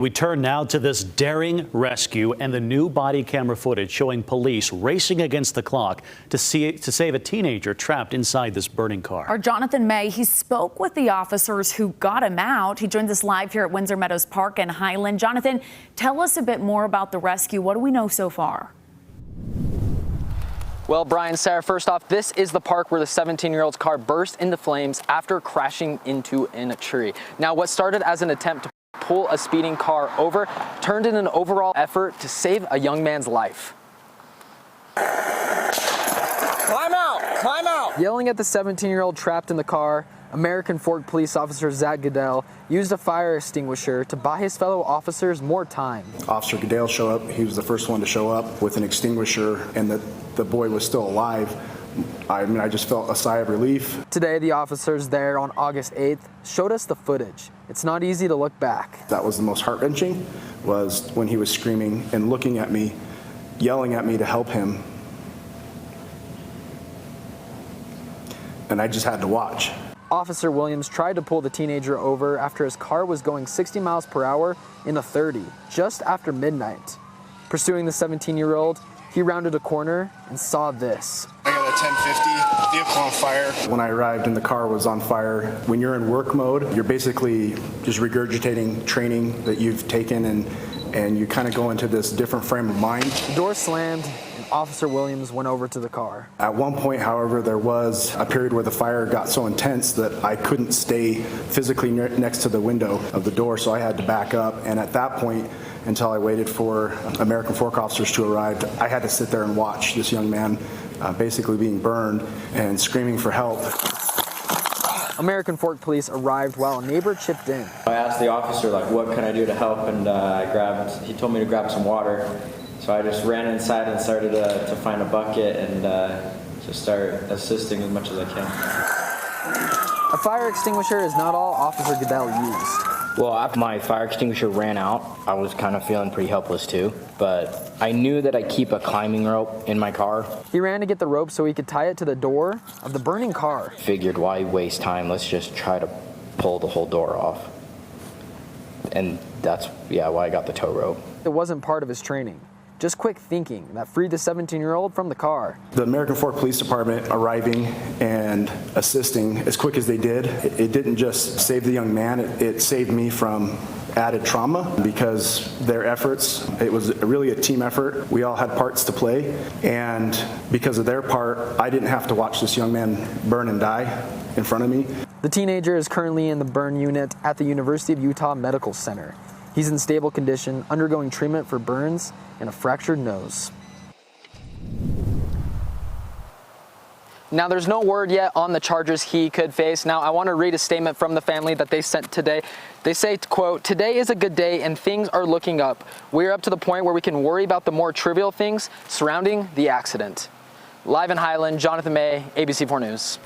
We turn now to this daring rescue and the new body camera footage showing police racing against the clock to save a teenager trapped inside this burning car. Our Jonathan May, he spoke with the officers who got him out. He joins us live here at Windsor Meadows Park in Highland. Jonathan, tell us a bit more about the rescue. What do we know so far? Well, Brian, Sarah, first off, this is the park where the 17-year-old's car burst into flames after crashing into a tree. Now, what started as an attempt to pull a speeding car over turned in an overall effort to save a young man's life. Climb out! Climb out! Yelling at the 17-year-old trapped in the car, American Fork police officer Zach Goodell used a fire extinguisher to buy his fellow officers more time. Officer Goodell showed up. He was the first one to show up with an extinguisher, and the boy was still alive. I just felt a sigh of relief. Today, the officers there on August 8th showed us the footage. It's not easy to look back. That was the most heart-wrenching, was when he was screaming and looking at me, yelling at me to help him. And I just had to watch. Officer Williams tried to pull the teenager over after his car was going 60 miles per hour in a 30, just after midnight. Pursuing the 17-year-old, he rounded a corner and saw this. I got a 1050 vehicle on fire. When I arrived and the car was on fire, when you're in work mode, you're basically just regurgitating training that you've taken, and you kind of go into this different frame of mind. The door slammed and Officer Williams went over to the car. At one point, however, there was a period where the fire got so intense that I couldn't stay physically next to the window of the door, so I had to back up. And at that point, until I waited for American Fork officers to arrive, I had to sit there and watch this young man basically being burned and screaming for help. American Fork police arrived while a neighbor chipped in. I asked the officer, what can I do to help, and he told me to grab some water. So I just ran inside and started to find a bucket and just start assisting as much as I can. A fire extinguisher is not all Officer Goodell used. Well, after my fire extinguisher ran out, I was kind of feeling pretty helpless too, but I knew that I keep a climbing rope in my car. He ran to get the rope so he could tie it to the door of the burning car. Figured, why waste time? Let's just try to pull the whole door off. And that's, why I got the tow rope. It wasn't part of his training. Just quick thinking that freed the 17-year-old from the car. The American Fork Police Department arriving and assisting as quick as they did, it didn't just save the young man, it saved me from added trauma because their efforts, it was really a team effort. We all had parts to play, and because of their part, I didn't have to watch this young man burn and die in front of me. The teenager is currently in the burn unit at the University of Utah Medical Center. He's in stable condition, undergoing treatment for burns and a fractured nose. Now, there's no word yet on the charges he could face. Now, I want to read a statement from the family that they sent today. They say, quote, "Today is a good day and things are looking up. We're up to the point where we can worry about the more trivial things surrounding the accident." Live in Highland, Jonathan May, ABC4 News.